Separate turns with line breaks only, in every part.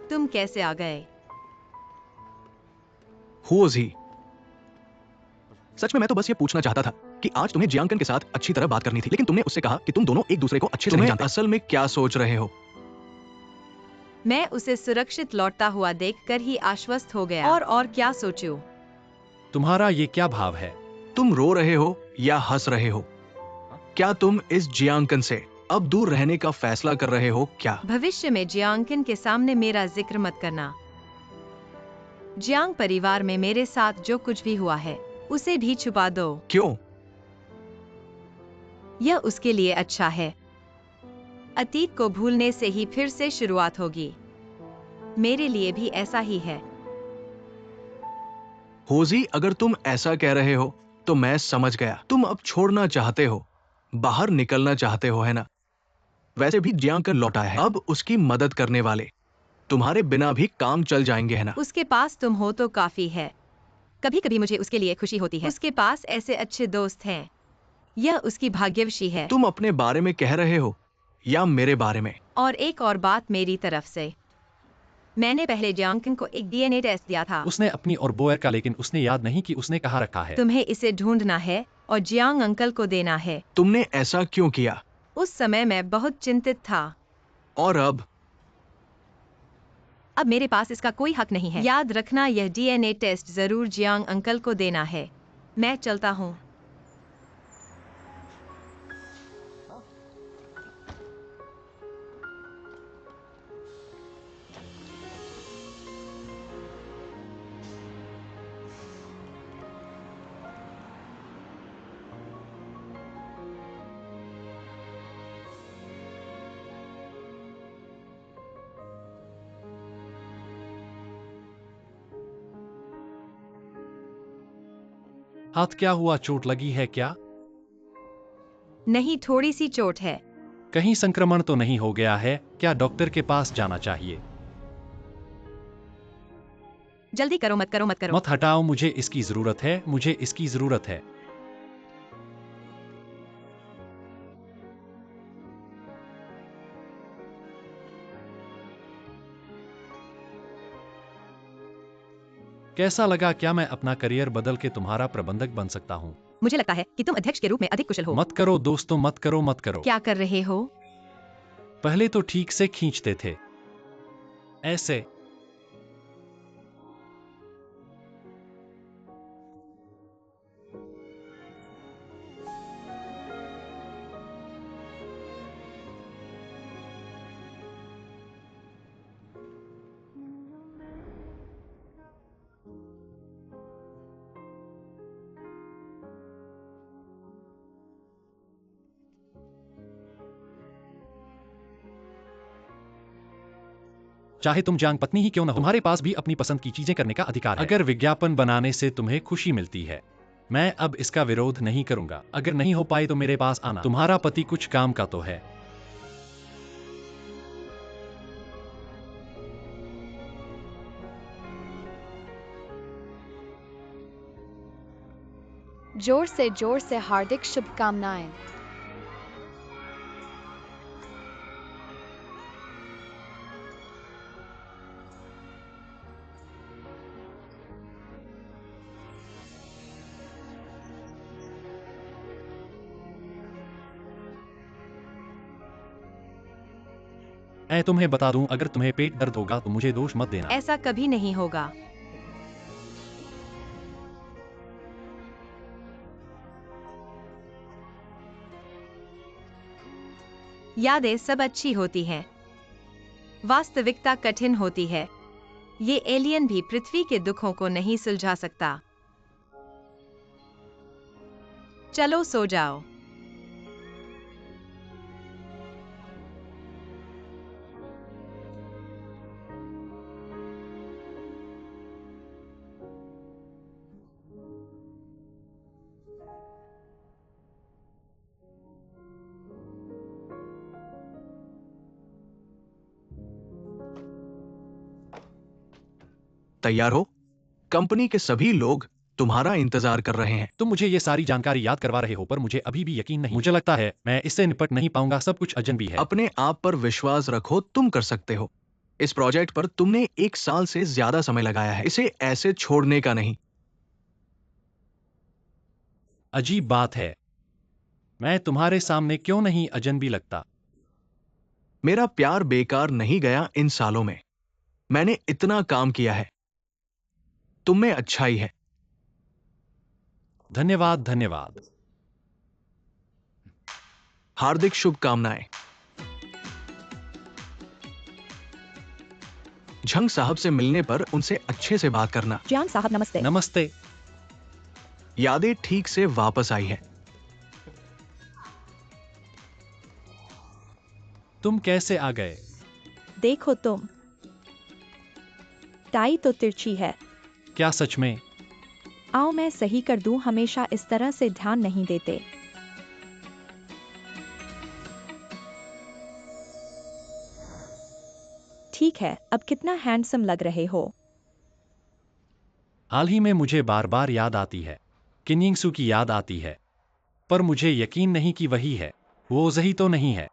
तुम कैसे आ गए?
Who was he? सच में मैं तो बस ये पूछना चाहता था कि आज तुम्हें जियांकन के साथ अच्छी तरह बात करनी थी, लेकिन तुमने उससे कहा कि तुम दोनों एक दूसरे को अच्छे से नहीं जानते। असल में क्या सोच रहे हो?
मैं उसे सुरक्षित लौटता हुआ देखकर ही आश्वस्त हो गया। और क्या सोचूं?
तुम्हारा ये क्या भाव है?
तुम रो रहे हो या हंस रहे हो? क्या तुम इस जियांकन से अब दूर रहने का फैसला कर रहे हो क्या?
भविष्य में जियांकन के सामने मेरा जिक्र मत करना। जियांग परिवार में मेरे साथ जो कुछ भी हुआ है उसे भी छुपा दो।
क्यों?
यह उसके लिए अच्छा है। अतीत को भूलने से ही फिर से शुरुआत होगी। मेरे लिए भी ऐसा ही है।
होजी, अगर तुम ऐसा कह रहे हो तो मैं समझ गया। तुम अब छोड़ना चाहते हो, बाहर निकलना चाहते हो, है ना? वैसे भी जियांकन लौटा है, अब उसकी मदद करने वाले तुम्हारे बिना भी काम चल जाएंगे, है ना?
उसके पास तुम हो तो काफी है। कभी कभी मुझे उसके लिए खुशी होती है। उसके पास ऐसे अच्छे दोस्त हैं। यह उसकी भाग्यवशी है।
तुम अपने बारे में कह रहे हो या मेरे बारे में?
और एक और बात मेरी तरफ से, मैंने पहले जियांकन को एक डीएनए टेस्ट दिया था।
उसने अपनी और बोयर का, लेकिन उसने याद नहीं कि उसने कहाँ रखा है।
तुम्हें इसे ढूंढना है और जियांग अंकल को देना है।
तुमने ऐसा क्यों किया?
उस समय मैं बहुत चिंतित था।
और अब
मेरे पास इसका कोई हक नहीं है। याद रखना, यह डीएनए टेस्ट जरूर जियांग अंकल को देना है। मैं चलता हूँ।
हाथ क्या हुआ? चोट लगी है क्या?
नहीं, थोड़ी सी चोट है।
कहीं संक्रमण तो नहीं हो गया है? क्या डॉक्टर के पास जाना चाहिए?
जल्दी करो, मत करो, मत करो।
मत हटाओ, मुझे इसकी जरूरत है, मुझे इसकी जरूरत है। कैसा लगा? क्या मैं अपना करियर बदल के तुम्हारा प्रबंधक बन सकता हूँ?
मुझे लगता है कि तुम अध्यक्ष के रूप में अधिक कुशल हो।
मत करो दोस्तों, मत करो, मत करो।
क्या कर रहे हो?
पहले तो ठीक से खींचते थे, ऐसे। चाहे तुम जांग पत्नी ही क्यों न हो, तुम्हारे पास भी अपनी पसंद की चीजें करने का अधिकार है। अगर विज्ञापन बनाने से तुम्हें खुशी मिलती है, मैं अब इसका विरोध नहीं करूंगा। अगर नहीं हो पाए तो मेरे पास आना। तुम्हारा पति कुछ काम का तो है।
जोर से हार्दिक शुभकामनाएं।
मैं तुम्हें बता दूं, अगर तुम्हें पेट दर्द होगा तो मुझे दोष मत देना।
ऐसा कभी नहीं होगा। यादें सब अच्छी होती हैं, वास्तविकता कठिन होती है। ये एलियन भी पृथ्वी के दुखों को नहीं सुलझा सकता। चलो सो जाओ।
तैयार हो? कंपनी के सभी लोग तुम्हारा इंतजार कर रहे हैं।
तुम मुझे ये सारी जानकारी याद करवा रहे हो पर मुझे अभी भी यकीन नहीं। मुझे लगता है मैं इससे निपट नहीं पाऊंगा, सब कुछ अजनबी है।
अपने आप पर विश्वास रखो, तुम कर सकते हो। इस प्रोजेक्ट पर तुमने 1 साल से ज्यादा समय लगाया है, इसे ऐसे छोड़ने का नहीं।
अजीब बात है, मैं तुम्हारे सामने क्यों नहीं अजनबी लगता?
मेरा प्यार बेकार नहीं गया इन सालों में। मैंने इतना काम किया है। तुम में अच्छाई है।
धन्यवाद धन्यवाद।
हार्दिक शुभकामनाएं। झंग साहब से मिलने पर उनसे अच्छे से बात करना।
जियांग साहब नमस्ते।
नमस्ते।
यादें ठीक से वापस आई है।
तुम कैसे आ गए?
देखो तुम, टाई तो तिरछी है।
क्या सच में?
आओ मैं सही कर दूं, हमेशा इस तरह से ध्यान नहीं देते। ठीक है, अब कितना हैंडसम लग रहे हो।
हाल ही में मुझे बार बार याद आती है, किन्यिंगसू की याद आती है, पर मुझे यकीन नहीं कि वही है। वो सही तो नहीं है।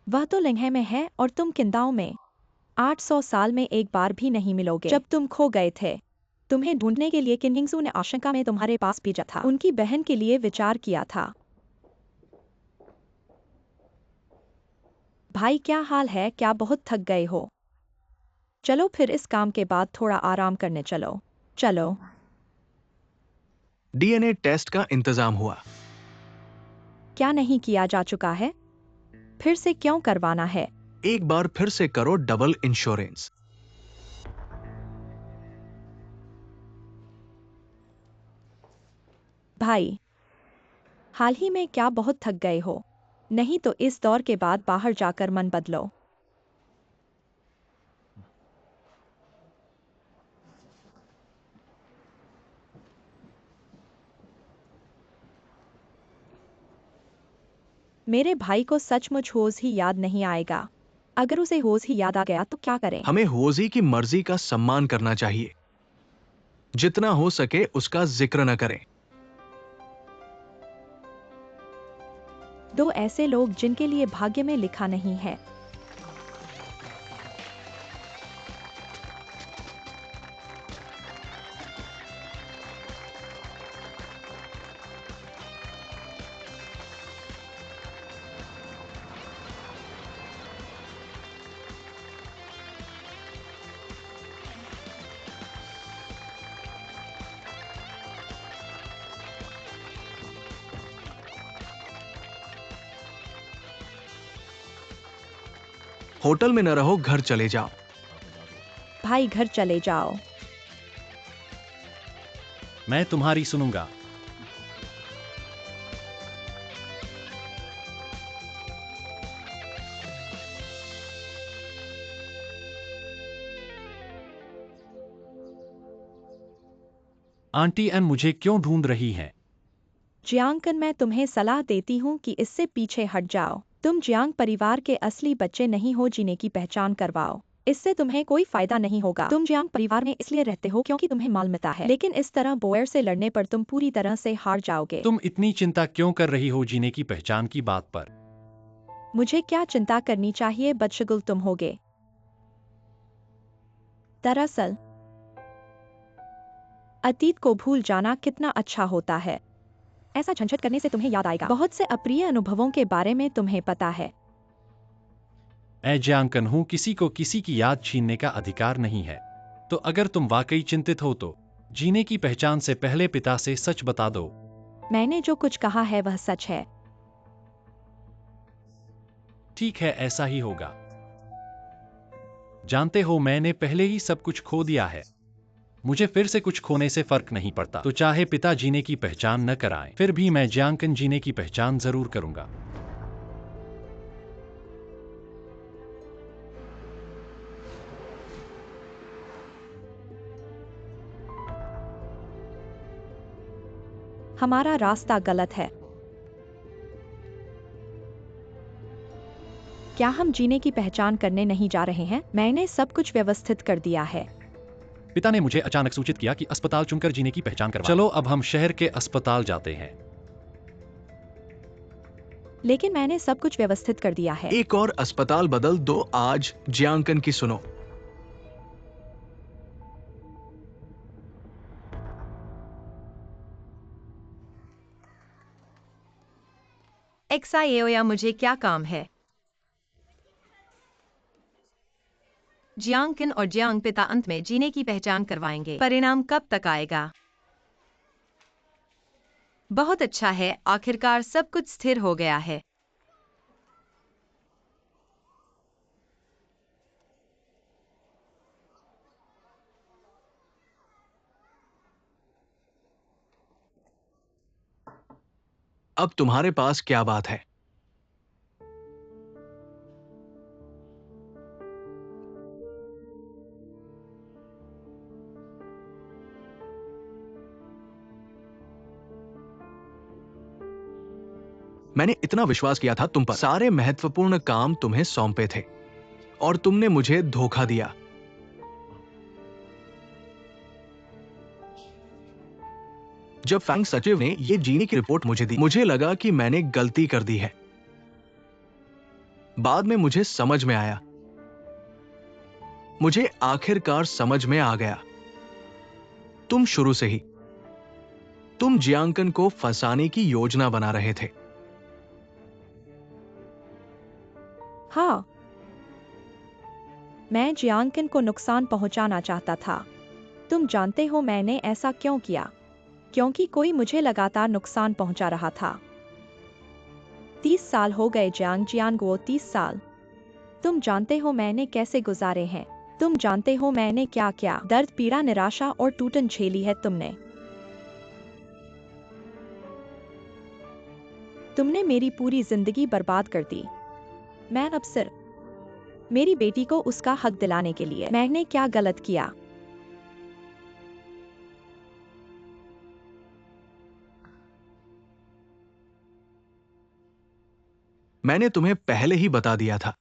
वह तो लिंगहे में है और तुम किंदाओ में। 800 साल में एक बार भी नहीं मिलोगे। जब तुम खो गए थे, तुम्हें ढूंढने के लिए किन्यिंगसू ने आशंका में तुम्हारे पास भेजा था। उनकी बहन के लिए विचार किया था। भाई क्या हाल है, क्या बहुत थक गए हो? चलो फिर इस काम के बाद थोड़ा आराम करने चलो। चलो।
डीएनए टेस्ट का इंतजाम हुआ।
क्या नहीं किया जा चुका है? फिर से क्यों करवाना है?
एक बार फिर से करो डबल इंश्योरेंस।
भाई, हाल ही में क्या बहुत थक गए हो? नहीं तो इस दौर के बाद बाहर जाकर मन बदलो। मेरे भाई को सचमुच होश ही याद नहीं आएगा। अगर उसे होश ही याद आ गया तो क्या करें?
हमें होजी की मर्जी का सम्मान करना चाहिए। जितना हो सके उसका जिक्र न करें।
दो ऐसे लोग जिनके लिए भाग्य में लिखा नहीं है।
होटल में न रहो, घर चले जाओ।
भाई घर चले जाओ।
मैं तुम्हारी सुनूंगा। आंटी एन मुझे क्यों ढूंढ रही हैं?
जियांगकन, मैं तुम्हें सलाह देती हूँ कि इससे पीछे हट जाओ। तुम जियांग परिवार के असली बच्चे नहीं हो, जीने की पहचान करवाओ। इससे तुम्हें कोई फायदा नहीं होगा। तुम जियांग परिवार में इसलिए रहते हो क्योंकि तुम्हें माल मिलता है, लेकिन इस तरह बोयर से लड़ने पर तुम पूरी तरह से हार जाओगे।
तुम इतनी चिंता क्यों कर रही हो जीने की पहचान की बात पर?
मुझे क्या चिंता करनी चाहिए, बदशगुल तुम होगे। दरअसल अतीत को भूल जाना कितना अच्छा होता है। ऐसा झंझट करने से तुम्हें याद आएगा बहुत से अप्रिय अनुभवों के बारे में, तुम्हें पता है।
मैं जियांगकन हूं, किसी को किसी की याद छीनने का अधिकार नहीं है। तो अगर तुम वाकई चिंतित हो तो जीने की पहचान से पहले पिता से सच बता दो।
मैंने जो कुछ कहा है वह सच है।
ठीक है, ऐसा ही होगा। जानते हो, मैंने पहले ही सब कुछ खो दिया है। मुझे फिर से कुछ खोने से फर्क नहीं पड़ता। तो चाहे पिता जीने की पहचान न कराएं, फिर भी मैं जियांगकन जीने की पहचान जरूर करूंगा।
हमारा रास्ता गलत है। क्या हम जीने की पहचान करने नहीं जा रहे हैं? मैंने सब कुछ व्यवस्थित कर दिया है।
पिता ने मुझे अचानक सूचित किया कि अस्पताल चुनकर जीने की पहचान करवा। चलो अब हम शहर के अस्पताल जाते हैं।
लेकिन मैंने सब कुछ व्यवस्थित कर दिया है।
एक और अस्पताल बदल दो। आज जियांकन की सुनो।
एक्साएओया, मुझे क्या काम है? जियांगकिन और जियांग पिता अंत में जीने की पहचान करवाएंगे। परिणाम कब तक आएगा? बहुत अच्छा है, आखिरकार सब कुछ स्थिर हो गया है।
अब तुम्हारे पास क्या बात है? मैंने इतना विश्वास किया था तुम पर। सारे महत्वपूर्ण काम तुम्हें सौंपे थे और तुमने मुझे धोखा दिया। जब फैंग सचिव ने ये जीनी की रिपोर्ट मुझे दी, मुझे लगा कि मैंने गलती कर दी है। बाद में मुझे समझ में आया। मुझे आखिरकार समझ में आ गया। तुम शुरू से ही तुम जियांकन को फंसाने की योजना बना रहे थे।
हाँ, मैं जियांगकिन को नुकसान पहुंचाना चाहता था। तुम जानते हो मैंने ऐसा क्यों किया? क्योंकि कोई मुझे लगातार नुकसान पहुंचा रहा था। 30 साल हो गए जियांगो, 30 साल। तुम जानते हो मैंने कैसे गुजारे हैं। तुम जानते हो मैंने क्या क्या दर्द, पीड़ा, निराशा और टूटन झेली है तुमने। तुमने मेरी पूरी जिंदगी बर्बाद कर दी। मैं अब सिर्फ मेरी बेटी को उसका हक दिलाने के लिए। मैंने क्या गलत किया?
मैंने तुम्हें पहले ही बता दिया था।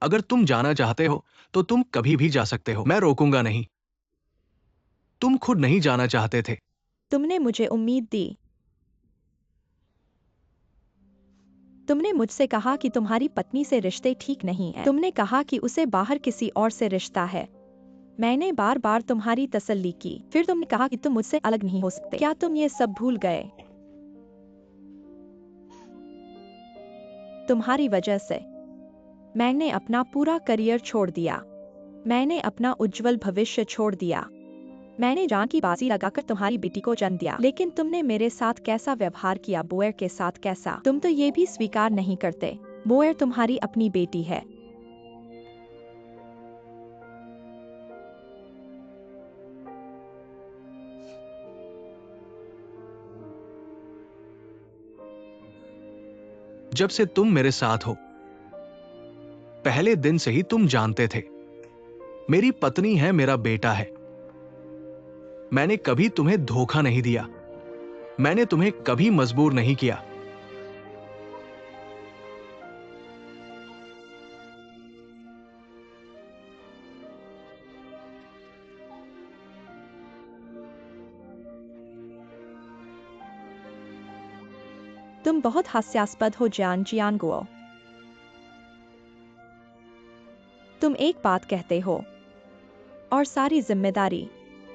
अगर तुम जाना चाहते हो तो तुम कभी भी जा सकते हो, मैं रोकूंगा नहीं। तुम खुद नहीं जाना चाहते थे।
तुमने मुझे उम्मीद दी। तुमने मुझसे कहा कि तुम्हारी पत्नी से रिश्ते ठीक नहीं हैं। तुमने कहा कि उसे बाहर किसी और से रिश्ता है। मैंने बार बार तुम्हारी तसल्ली की। फिर तुमने कहा कि तुम मुझसे अलग नहीं हो सकते। क्या तुम ये सब भूल गए? तुम्हारी वजह से मैंने अपना पूरा करियर छोड़ दिया। मैंने अपना उज्जवल भविष्य छोड़ दिया। मैंने जान की बाजी लगाकर तुम्हारी बेटी को जन्म दिया। लेकिन तुमने मेरे साथ कैसा व्यवहार किया? बोएर के साथ कैसा? तुम तो ये भी स्वीकार नहीं करते। बोएर तुम्हारी अपनी बेटी है।
जब से तुम मेरे साथ हो, पहले दिन से ही तुम जानते थे मेरी पत्नी है, मेरा बेटा है। मैंने कभी तुम्हें धोखा नहीं दिया। मैंने तुम्हें कभी मजबूर नहीं किया।
तुम बहुत हास्यास्पद हो जियांगो। तुम एक बात कहते हो और सारी जिम्मेदारी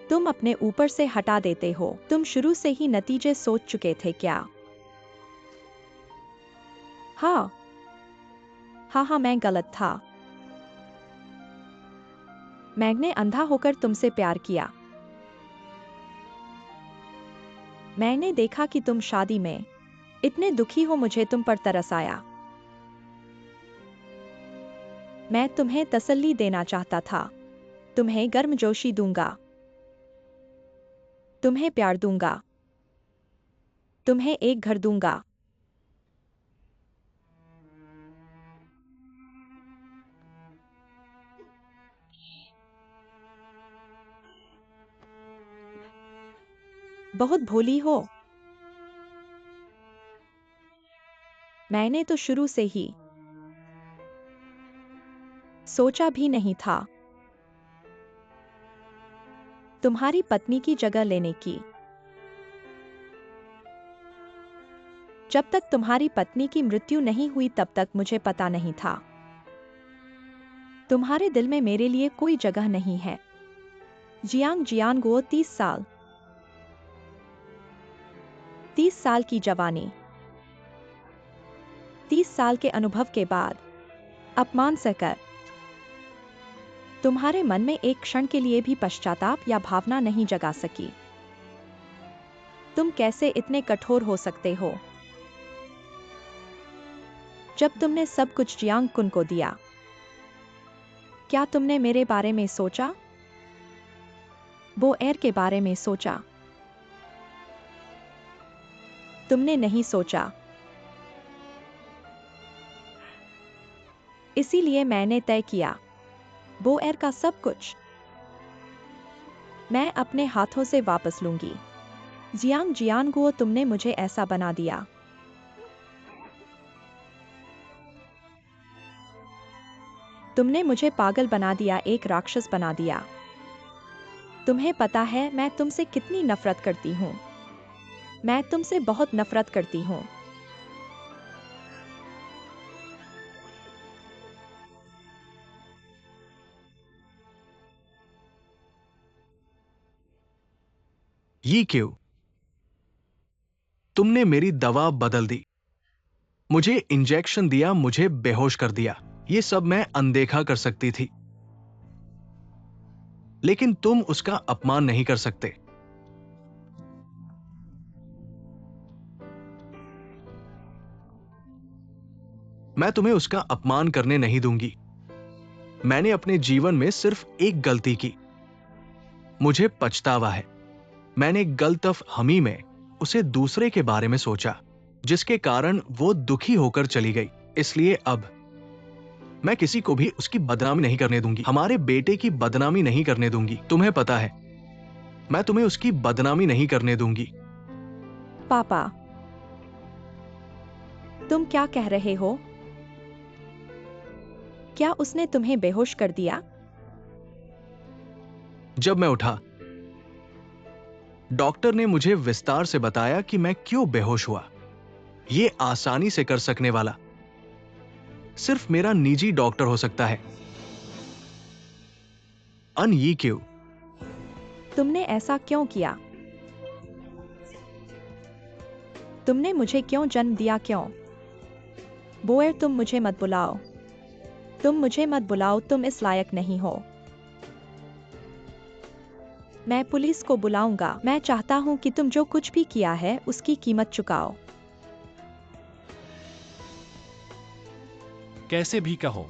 तुम अपने ऊपर से हटा देते हो। तुम शुरू से ही नतीजे सोच चुके थे क्या? हाँ हाँ, मैं गलत था। मैंने अंधा होकर तुमसे प्यार किया। मैंने देखा कि तुम शादी में इतने दुखी हो, मुझे तुम पर तरस आया। मैं तुम्हें तसल्ली देना चाहता था। तुम्हें गर्मजोशी दूंगा। तुम्हें प्यार दूंगा। तुम्हें एक घर दूंगा। बहुत भोली हो। मैंने तो शुरू से ही सोचा भी नहीं था तुम्हारी पत्नी की जगह लेने की। जब तक तुम्हारी पत्नी की मृत्यु नहीं हुई तब तक मुझे पता नहीं था। तुम्हारे दिल में मेरे लिए कोई जगह नहीं है। जियांग जियानगुओ 30 साल। 30 साल की जवानी, 30 साल के अनुभव के बाद अपमान सहकर तुम्हारे मन में एक क्षण के लिए भी पश्चाताप या भावना नहीं जगा सकी। तुम कैसे इतने कठोर हो सकते हो? जब तुमने सब कुछ जियांग कुन को दिया, क्या तुमने मेरे बारे में सोचा? बो एर के बारे में सोचा? तुमने नहीं सोचा। इसीलिए मैंने तय किया, बो एर का सब कुछ मैं अपने हाथों से वापस लूंगी। जियांग जियानगुओ, तुमने मुझे ऐसा बना दिया। तुमने मुझे पागल बना दिया, एक राक्षस बना दिया। तुम्हें पता है मैं तुमसे कितनी नफरत करती हूं। मैं तुमसे बहुत नफरत करती हूं।
ये क्यों? तुमने मेरी दवा बदल दी, मुझे इंजेक्शन दिया, मुझे बेहोश कर दिया। ये सब मैं अनदेखा कर सकती थी, लेकिन तुम उसका अपमान नहीं कर सकते। मैं तुम्हें उसका अपमान करने नहीं दूंगी। मैंने अपने जीवन में सिर्फ एक गलती की, मुझे पछतावा है। मैंने गलतफहमी में उसे दूसरे के बारे में सोचा, जिसके कारण वो दुखी होकर चली गई। इसलिए अब मैं किसी को भी उसकी बदनामी नहीं करने दूंगी। हमारे बेटे की बदनामी नहीं करने दूंगी। तुम्हें पता है, मैं तुम्हें उसकी बदनामी नहीं करने दूंगी।
पापा, तुम क्या कह रहे हो? क्या उसने तुम्हें बेहोश कर दिया?
जब मैं उठा, डॉक्टर ने मुझे विस्तार से बताया कि मैं क्यों बेहोश हुआ। यह आसानी से कर सकने वाला सिर्फ मेरा निजी डॉक्टर हो सकता है। अन यी क्यों?
तुमने ऐसा क्यों किया? तुमने मुझे क्यों जन्म दिया? क्यों? बोएर, तुम मुझे मत बुलाओ। तुम मुझे मत बुलाओ, तुम इस लायक नहीं हो। मैं पुलिस को बुलाऊंगा। मैं चाहता हूं कि तुम जो कुछ भी किया है उसकी कीमत चुकाओ।
कैसे भी कहो,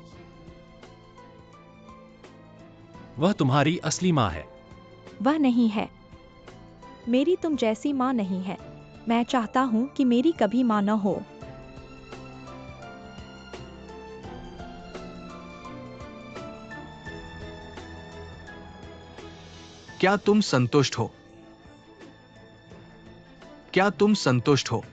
वह तुम्हारी असली माँ है।
वह नहीं है। मेरी तुम जैसी माँ नहीं है। मैं चाहता हूं कि मेरी कभी माँ न हो।
क्या तुम संतुष्ट हो? क्या तुम संतुष्ट हो?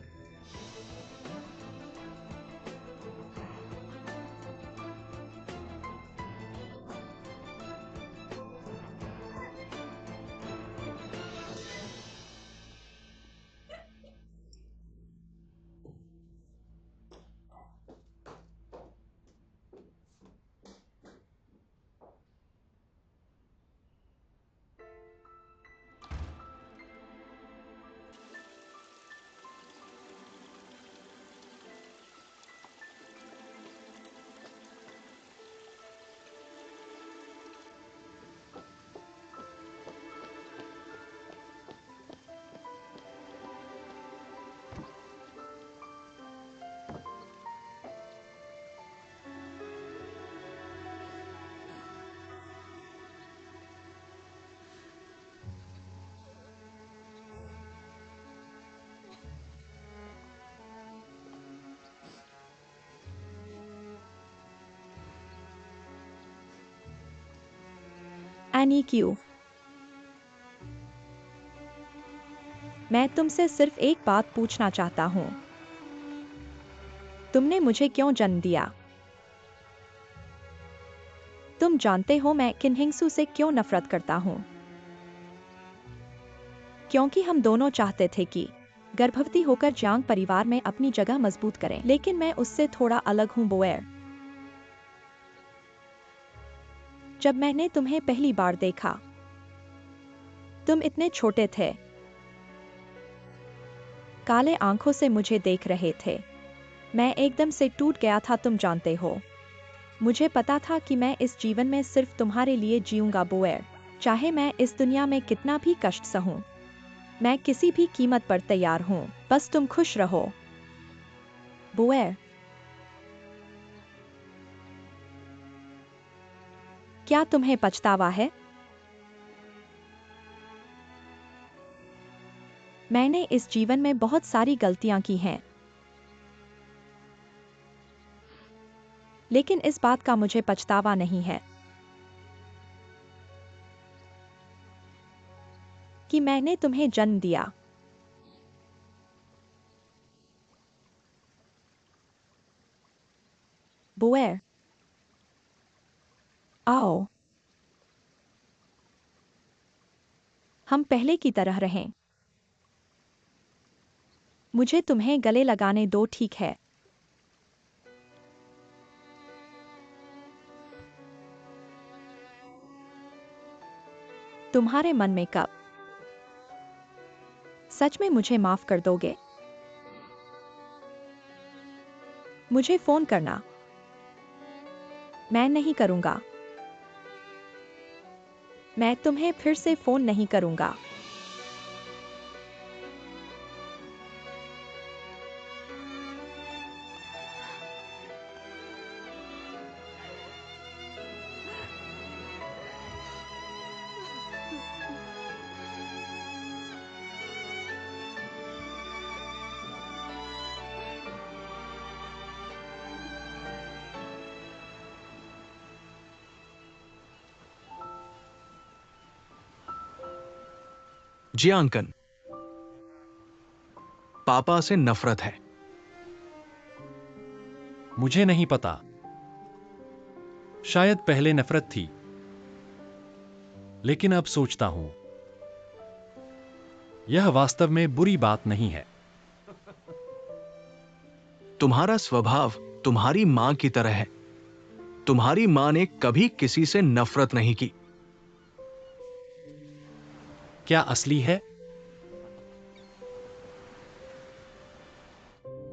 एनी क्यू, मैं तुमसे सिर्फ एक बात पूछना चाहता हूं। तुमने मुझे क्यों जन्म दिया? तुम जानते हो मैं किन्हिंगसू से क्यों नफरत करता हूं। क्योंकि हम दोनों चाहते थे कि गर्भवती होकर जियांग परिवार में अपनी जगह मजबूत करें, लेकिन मैं उससे थोड़ा अलग हूँ बोएर। जब मैंने तुम्हें पहली बार देखा, तुम इतने छोटे थे, काले आंखों से मुझे देख रहे थे। मैं एकदम से टूट गया था, तुम जानते हो। मुझे पता था कि मैं इस जीवन में सिर्फ तुम्हारे लिए जीऊंगा बोएर, चाहे मैं इस दुनिया में कितना भी कष्ट सहूं। मैं किसी भी कीमत पर तैयार हूं, बस तुम खुश रहो बोएर। क्या तुम्हें पछतावा है? मैंने इस जीवन में बहुत सारी गलतियां की हैं, लेकिन इस बात का मुझे पछतावा नहीं है कि मैंने तुम्हें जन्म दिया। बोएर, आओ, हम पहले की तरह रहें। मुझे तुम्हें गले लगाने दो, ठीक है? तुम्हारे मन में कब सच में मुझे माफ कर दोगे? मुझे फोन करना। मैं नहीं करूंगा। मैं तुम्हें फिर से फोन नहीं करूंगा।
जियांकन, पापा से नफरत है।
मुझे नहीं पता, शायद पहले नफरत थी, लेकिन अब सोचता हूं यह वास्तव में बुरी बात नहीं है।
तुम्हारा स्वभाव तुम्हारी मां की तरह है। तुम्हारी मां ने कभी किसी से नफरत नहीं की।
क्या असली है?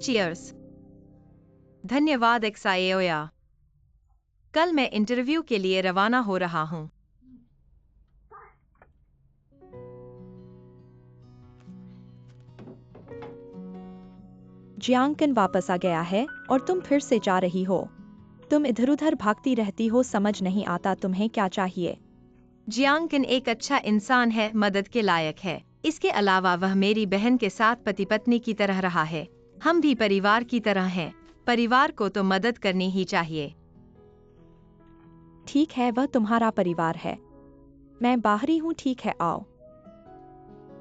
चीयर्स। धन्यवाद एक्सायोया। कल मैं इंटरव्यू के लिए रवाना हो रहा हूं।
जियांकन वापस आ गया है और तुम फिर से जा रही हो। तुम इधर उधर भागती रहती हो, समझ नहीं आता तुम्हें क्या चाहिए।
जियांकन एक अच्छा इंसान है, मदद के लायक है। इसके अलावा वह मेरी बहन के साथ पति पत्नी की तरह रहा है। हम भी परिवार की तरह हैं। परिवार को तो मदद करनी ही चाहिए।
ठीक है, वह तुम्हारा परिवार है। मैं बाहरी हूँ, ठीक है, आओ।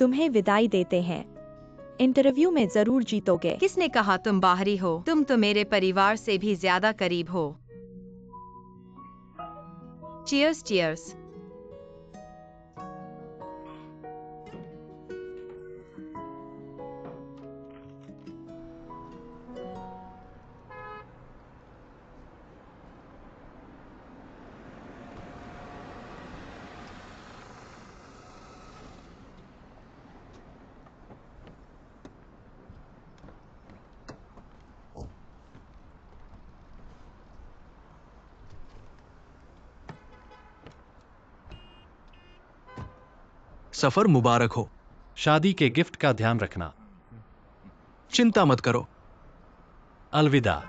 तुम्हें विदाई देते हैं। इंटरव्यू में जरूर जीतोगे।
किसने कहा तुम बाहरी हो? तुम तो मेरे परिवार से भी ज्यादा करीब हो। Cheers cheers.
सफर मुबारक हो।
शादी के गिफ्ट का ध्यान रखना।
चिंता मत करो।
अलविदा।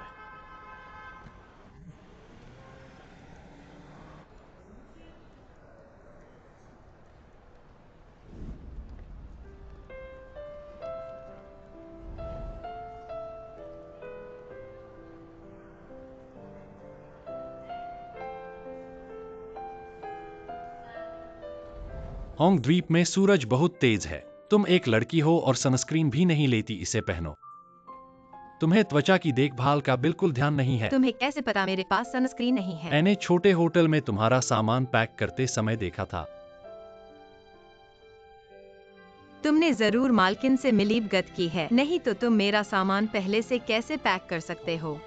होंग द्वीप में सूरज बहुत तेज है। तुम एक लड़की हो और सनस्क्रीन भी नहीं लेती, इसे पहनो। तुम्हें त्वचा की देखभाल का बिल्कुल ध्यान नहीं है।
तुम्हें कैसे पता मेरे पास सनस्क्रीन नहीं है?
मैंने छोटे होटल में तुम्हारा सामान पैक करते समय देखा था।
तुमने जरूर मालकिन से मिलीभगत की है, नहीं तो तुम मेरा सामान पहले से कैसे पैक कर सकते हो?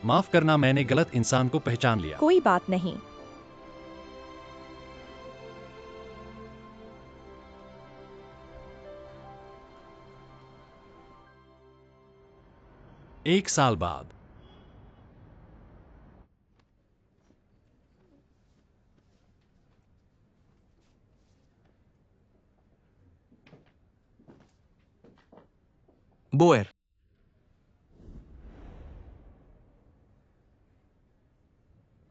माफ करना, मैंने गलत इंसान को पहचान लिया।
कोई बात नहीं।
एक साल बाद।
बोएर,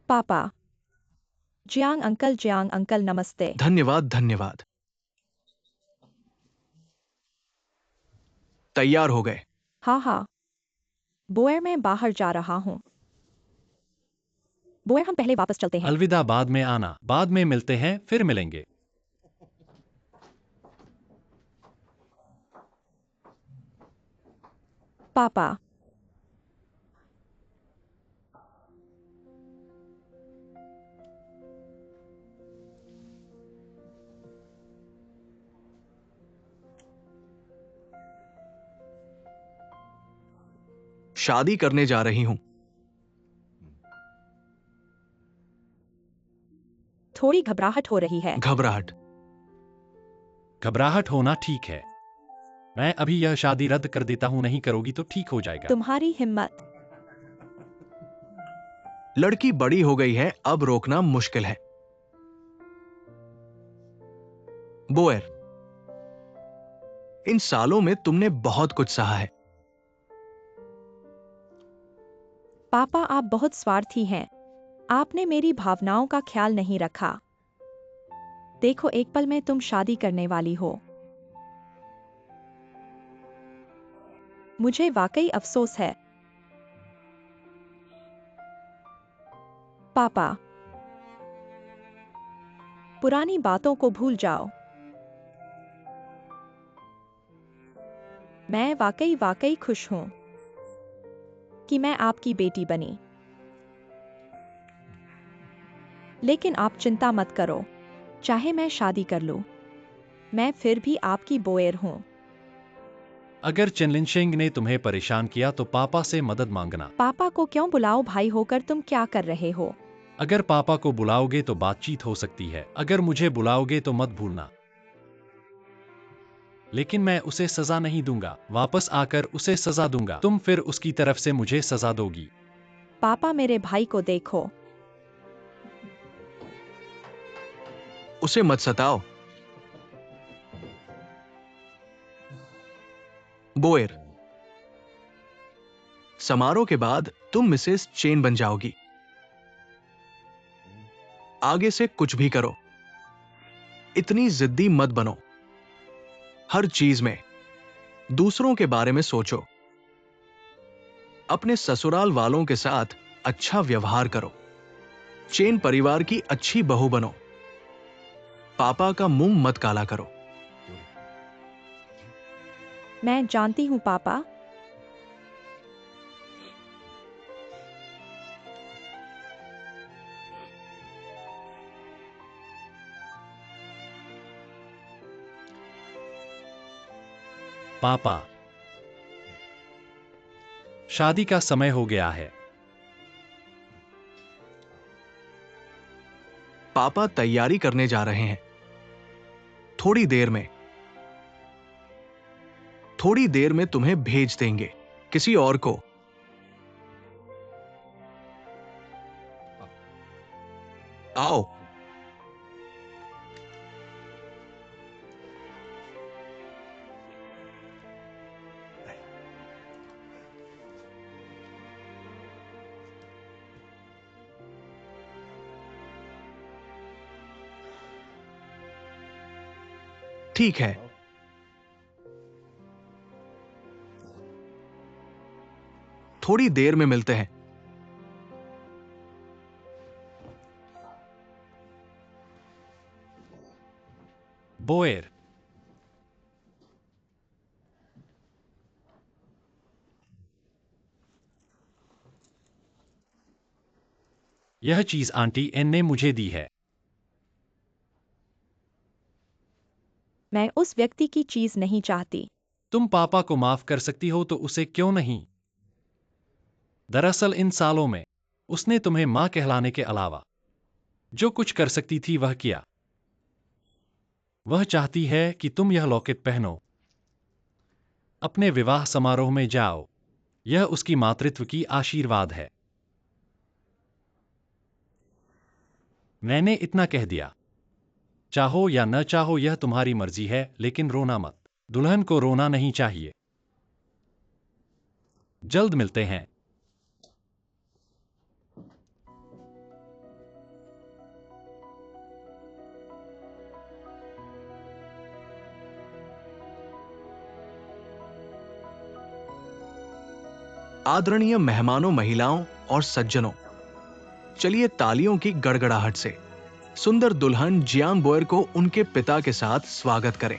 पापा। जियांग अंकल नमस्ते।
धन्यवाद धन्यवाद। तैयार हो गए?
हाँ हाँ। बोएर, मैं बाहर जा रहा हूँ। बोएर, हम पहले वापस चलते हैं।
अलविदा, बाद में आना। बाद में मिलते हैं, फिर मिलेंगे।
पापा।
शादी करने जा रही हूं।
थोड़ी घबराहट हो रही है।
घबराहट?
घबराहट होना ठीक है। मैं अभी यह शादी रद्द कर देता हूँ, नहीं करोगी तो ठीक हो जाएगा।
तुम्हारी हिम्मत।
लड़की बड़ी हो गई है, अब रोकना मुश्किल है। बोएर, इन सालों में तुमने बहुत कुछ सहा है।
पापा, आप बहुत स्वार्थी हैं। आपने मेरी भावनाओं का ख्याल नहीं रखा। देखो, एक पल में तुम शादी करने वाली हो। मुझे वाकई अफसोस है। पापा, पुरानी बातों को भूल जाओ। मैं वाकई खुश हूं कि मैं आपकी बेटी बनी। लेकिन आप चिंता मत करो, चाहे मैं शादी कर लूं, मैं फिर भी आपकी बोएर हूं।
अगर चेनलिनशेंग ने तुम्हें परेशान किया तो पापा से मदद मांगना।
पापा को क्यों बुलाओ? भाई होकर तुम क्या कर रहे हो?
अगर पापा को बुलाओगे तो बातचीत हो सकती है, अगर मुझे बुलाओगे तो मत भूलना। लेकिन मैं उसे सजा नहीं दूंगा, वापस आकर उसे सजा दूंगा। तुम फिर उसकी तरफ से मुझे सजा दोगी।
पापा, मेरे भाई को देखो।
उसे मत सताओ। बोएर, समारोह के बाद तुम मिसेस चेन बन जाओगी। आगे से कुछ भी करो, इतनी जिद्दी मत बनो। हर चीज में दूसरों के बारे में सोचो। अपने ससुराल वालों के साथ अच्छा व्यवहार करो। चेन परिवार की अच्छी बहू बनो। पापा का मुंह मत काला करो।
मैं जानती हूं पापा।
पापा, शादी का समय हो गया है।
पापा तैयारी करने जा रहे हैं। थोड़ी देर में तुम्हें भेज देंगे किसी और को। आओ। ठीक है। थोड़ी देर में मिलते हैं।
बोएर, यह चीज आंटी एन ने मुझे दी है।
मैं उस व्यक्ति की चीज नहीं चाहती।
तुम पापा को माफ कर सकती हो तो उसे क्यों नहीं? दरअसल इन सालों में उसने तुम्हें मां कहलाने के अलावा जो कुछ कर सकती थी वह किया। वह चाहती है कि तुम यह लॉकेट पहनो, अपने विवाह समारोह में जाओ। यह उसकी मातृत्व की आशीर्वाद है। मैंने इतना कह दिया। चाहो या न चाहो यह तुम्हारी मर्जी है, लेकिन रोना मत। दुल्हन को रोना नहीं चाहिए। जल्द मिलते हैं।
आदरणीय मेहमानों, महिलाओं और सज्जनों, चलिए तालियों की गड़गड़ाहट से सुंदर दुल्हन जियांग बोयर को उनके पिता के साथ स्वागत करें।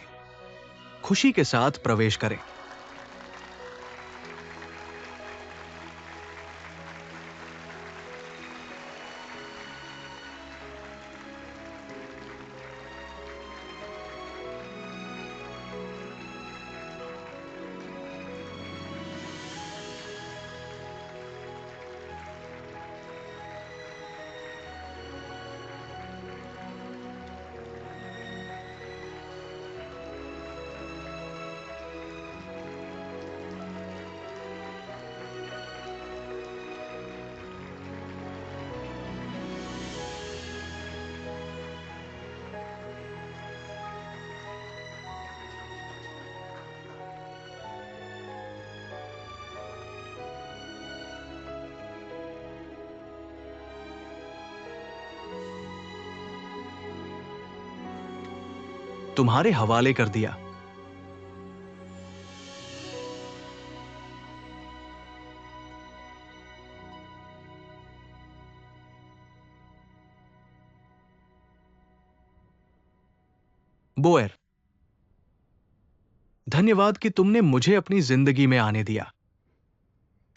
खुशी के साथ प्रवेश करें। तुम्हारे हवाले कर दिया। बोयर, धन्यवाद कि तुमने मुझे अपनी जिंदगी में आने दिया।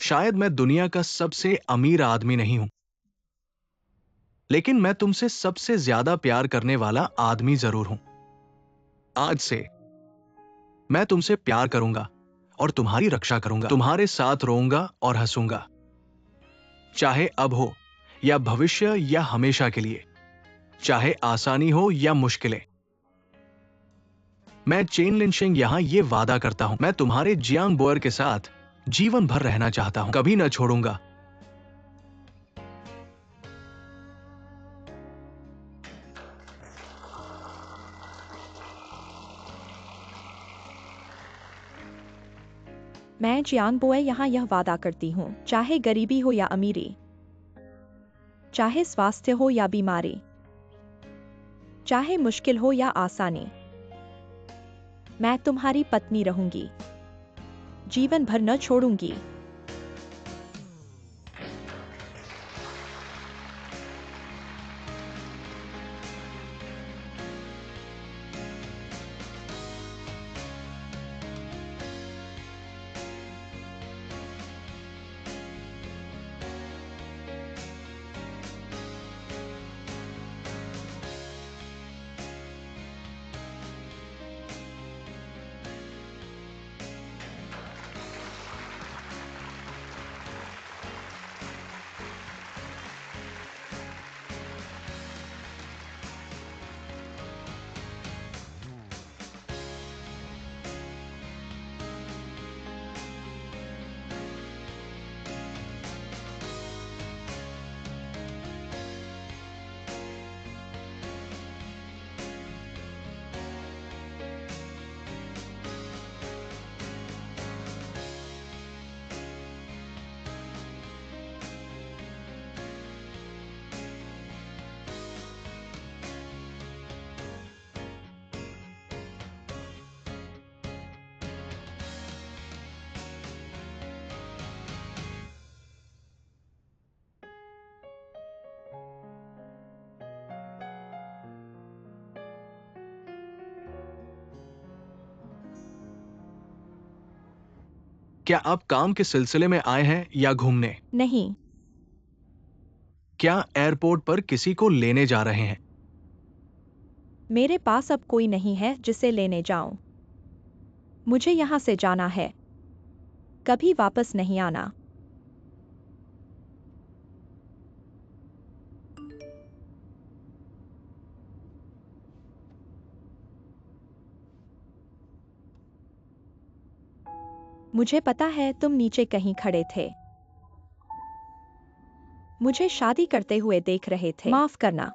शायद मैं दुनिया का सबसे अमीर आदमी नहीं हूं, लेकिन मैं तुमसे सबसे ज्यादा प्यार करने वाला आदमी जरूर हूं। आज से मैं तुमसे प्यार करूंगा और तुम्हारी रक्षा करूंगा। तुम्हारे साथ रोऊंगा और हंसूंगा, चाहे अब हो या भविष्य या हमेशा के लिए, चाहे आसानी हो या मुश्किलें। मैं चेन लिनशिंग यहां ये वादा करता हूं, मैं तुम्हारे जियांग बोयर के साथ जीवन भर रहना चाहता हूं, कभी न छोड़ूंगा।
मैं जियांग बोए यहाँ यह वादा करती हूँ, चाहे गरीबी हो या अमीरी, चाहे स्वास्थ्य हो या बीमारी, चाहे मुश्किल हो या आसानी, मैं तुम्हारी पत्नी रहूंगी, जीवन भर न छोड़ूंगी।
क्या आप काम के सिलसिले में आए हैं या घूमने?
नहीं।
क्या एयरपोर्ट पर किसी को लेने जा रहे हैं?
मेरे पास अब कोई नहीं है जिसे लेने जाऊं। मुझे यहाँ से जाना है, कभी वापस नहीं आना। मुझे पता है तुम नीचे कहीं खड़े थे, मुझे शादी करते हुए देख रहे थे। माफ करना,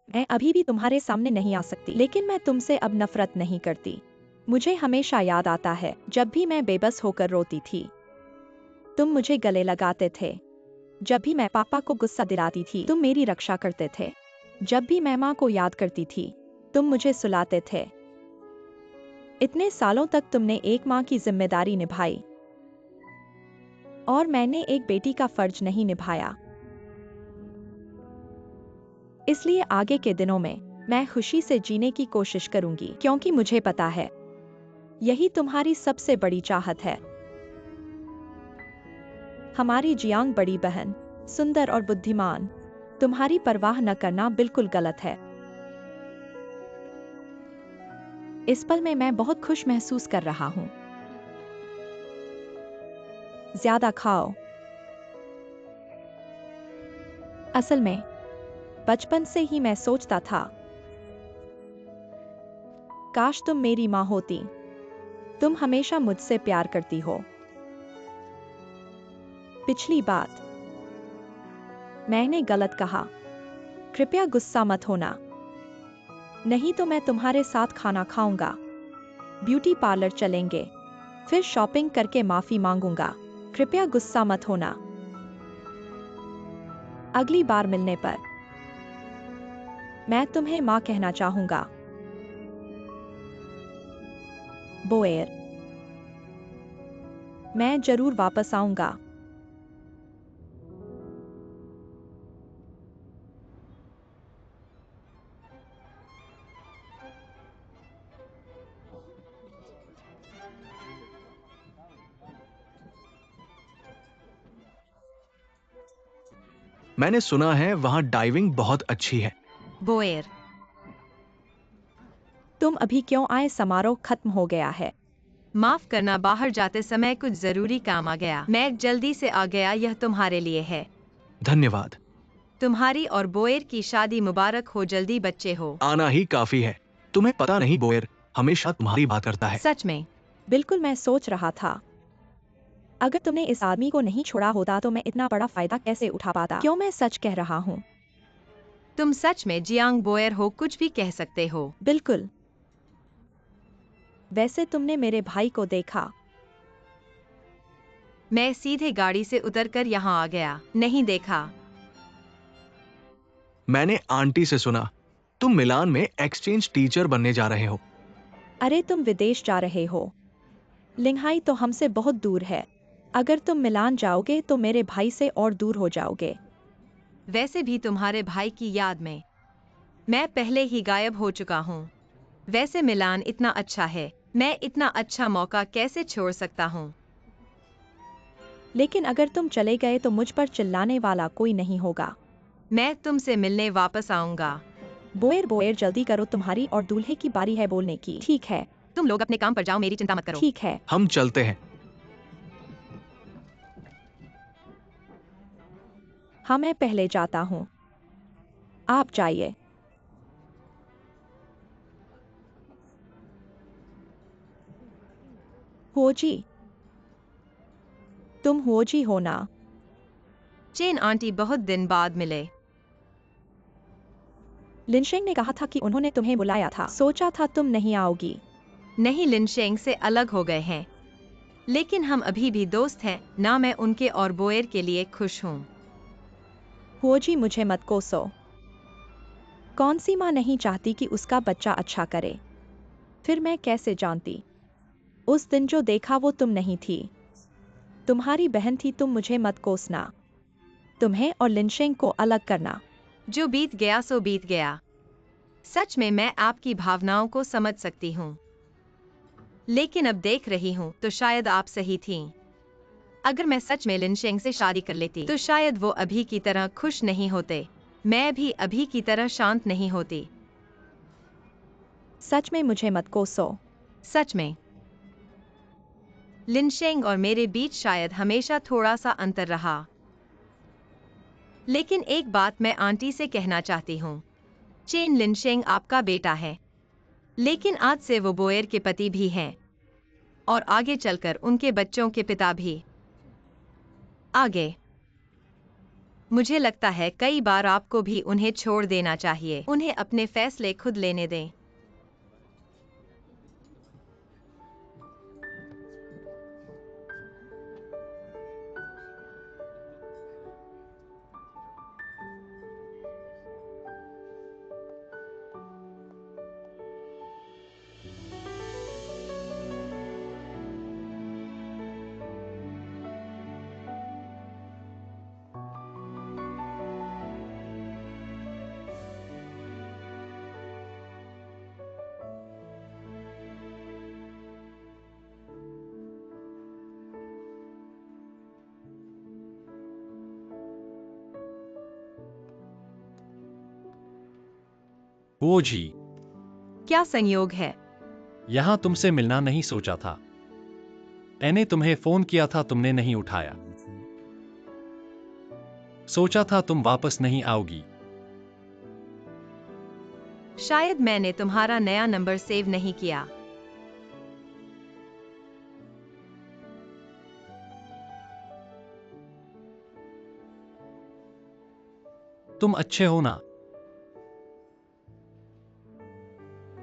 मैं अभी भी तुम्हारे सामने नहीं आ सकती, लेकिन मैं तुमसे अब नफरत नहीं करती। मुझे हमेशा याद आता है जब भी मैं बेबस होकर रोती थी, तुम मुझे गले लगाते थे। जब भी मैं पापा को गुस्सा दिलाती थी, तुम मेरी रक्षा करते थे। जब भी मैं माँ को याद करती थी, तुम मुझे सुलाते थे। इतने सालों तक तुमने एक माँ की जिम्मेदारी निभाई और मैंने एक बेटी का फर्ज नहीं निभाया। इसलिए आगे के दिनों में मैं खुशी से जीने की कोशिश करूंगी, क्योंकि मुझे पता है यही तुम्हारी सबसे बड़ी चाहत है। हमारी जियांग बड़ी बहन, सुंदर और बुद्धिमान, तुम्हारी परवाह न करना बिल्कुल गलत है। इस पल में मैं बहुत खुश महसूस कर रहा हूं। ज्यादा खाओ। असल में बचपन से ही मैं सोचता था, काश तुम मेरी माँ होती। तुम हमेशा मुझसे प्यार करती हो। पिछली बात मैंने गलत कहा, कृपया गुस्सा मत होना, नहीं तो मैं तुम्हारे साथ खाना खाऊंगा, ब्यूटी पार्लर चलेंगे, फिर शॉपिंग करके माफी मांगूंगा। कृपया गुस्सा मत होना। अगली बार मिलने पर मैं तुम्हें माँ कहना चाहूंगा। बोएर, मैं जरूर वापस आऊंगा।
मैंने सुना है वहां डाइविंग बहुत अच्छी है।
बोएर,
तुम अभी क्यों आए? समारोह खत्म हो गया है।
माफ करना, बाहर जाते समय कुछ जरूरी काम आ गया। मैं जल्दी से आ गया, यह तुम्हारे लिए है।
धन्यवाद।
तुम्हारी और बोएर की शादी मुबारक हो, जल्दी बच्चे हो।
आना ही काफी है। तुम्हें पता नहीं बोएर हमेशा तुम्हारी बात करता है।
सच में?
बिल्कुल, मैं सोच रहा था अगर तुमने इस आदमी को नहीं छोड़ा होता तो मैं इतना बड़ा फायदा कैसे उठा पाता। क्यों मैं सच कह रहा हूँ?
तुम सच में जियांग बोएर हो, कुछ भी कह सकते हो।
बिल्कुल। वैसे तुमने मेरे भाई को देखा?
मैं सीधे गाड़ी से उतरकर यहाँ आ गया। नहीं देखा।
मैंने आंटी से सुना तुम मिलान में एक्सचेंज टीचर बनने जा रहे हो।
अरे तुम विदेश जा रहे हो? लिंगहाई तो हमसे बहुत दूर है। अगर तुम मिलान जाओगे तो मेरे भाई से और दूर हो जाओगे।
वैसे भी तुम्हारे भाई की याद में मैं पहले ही गायब हो चुका हूँ। वैसे मिलान इतना अच्छा है, मैं इतना अच्छा मौका कैसे छोड़ सकता हूँ?
लेकिन अगर तुम चले गए तो मुझ पर चिल्लाने वाला कोई नहीं होगा।
मैं तुमसे मिलने वापस आऊंगा।
बोएर, बोएर जल्दी करो, तुम्हारी और दूल्हे की बारी है बोलने की। ठीक है।
तुम लोग अपने काम पर जाओ, मेरी चिंता मत करो।
ठीक है।
हम चलते हैं।
हाँ, मैं पहले जाता हूँ, आप जाइए। होजी, तुम होजी हो ना?
चेन आंटी, बहुत दिन बाद मिले।
लिनशेंग ने कहा था कि उन्होंने तुम्हें बुलाया था। सोचा था तुम नहीं आओगी।
नहीं, लिनशेंग से अलग हो गए हैं, लेकिन हम अभी भी दोस्त हैं ना। मैं उनके और बोएर के लिए खुश हूँ।
होजी, मुझे मत कोसो। कौन सी माँ नहीं चाहती कि उसका बच्चा अच्छा करे? फिर मैं कैसे जानती? उस दिन जो देखा वो तुम नहीं थी, तुम्हारी बहन थी। तुम मुझे मत कोसना। तुम्हें और लिनशेंग को अलग करना।
जो बीत गया सो बीत गया। सच में मैं आपकी भावनाओं को समझ सकती हूँ। लेकिन अब देख रही हूँ तो शायद आप सही थीं। अगर मैं सच में लिनशेंग से शादी कर लेती तो शायद वो अभी की तरह खुश नहीं होते, मैं भी अभी की तरह शांत नहीं होती।
सच में मुझे मत कोसो।
सच में लिनशेंग और मेरे बीच शायद हमेशा थोड़ा सा अंतर रहा, लेकिन एक बात मैं आंटी से कहना चाहती हूँ। चेन लिनशेंग आपका बेटा है, लेकिन आज से वो बोयर के पति भी हैं और आगे चलकर उनके बच्चों के पिता भी। आगे मुझे लगता है कई बार आपको भी उन्हें छोड़ देना चाहिए, उन्हें अपने फैसले खुद लेने दें।
वो जी,
क्या संयोग है।
यहाँ तुमसे मिलना नहीं सोचा था। मैंने तुम्हें फोन किया था, तुमने नहीं उठाया। सोचा था तुम वापस नहीं आओगी।
शायद मैंने तुम्हारा नया नंबर सेव नहीं किया।
तुम अच्छे हो ना?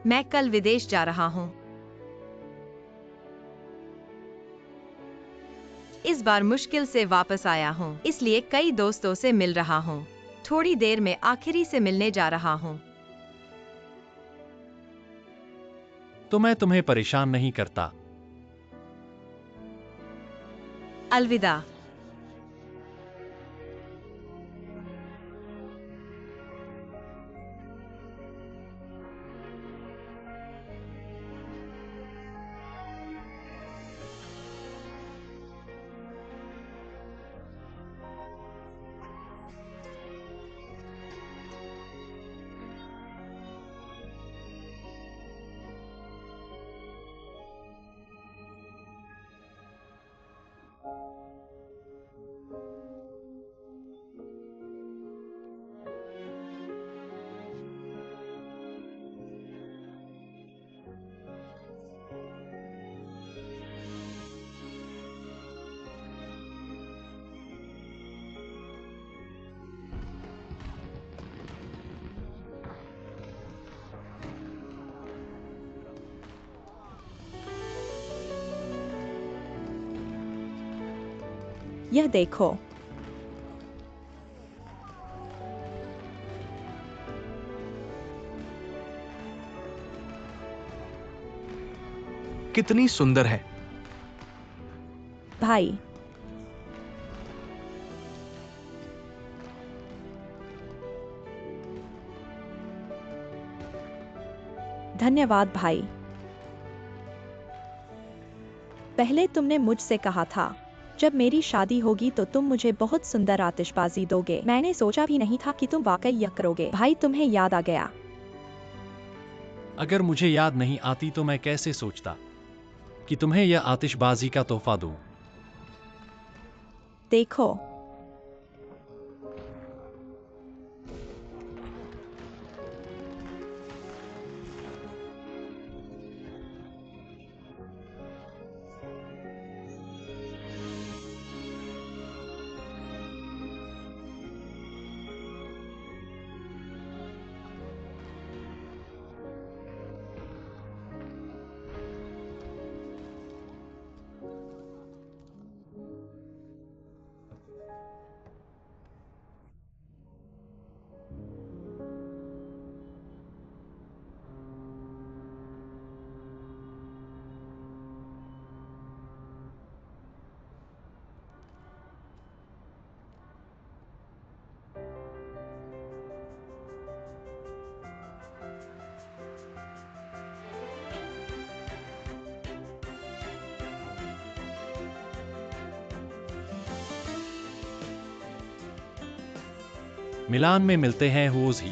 मैं कल विदेश जा रहा हूँ। इस बार मुश्किल से वापस आया हूँ, इसलिए कई दोस्तों से मिल रहा हूँ। थोड़ी देर में आखिरी से मिलने जा रहा हूँ।
तो मैं तुम्हें परेशान नहीं करता।
अलविदा।
यह देखो।
कितनी सुंदर है।
भाई, धन्यवाद भाई। पहले तुमने मुझसे कहा था जब मेरी शादी होगी तो तुम मुझे बहुत सुंदर आतिशबाजी दोगे। मैंने सोचा भी नहीं था कि तुम वाकई यह करोगे। भाई, तुम्हें याद आ गया।
अगर मुझे याद नहीं आती तो मैं कैसे सोचता कि तुम्हें यह आतिशबाजी का तोहफा दूं।
देखो,
मिलान में मिलते हैं हुओज ही।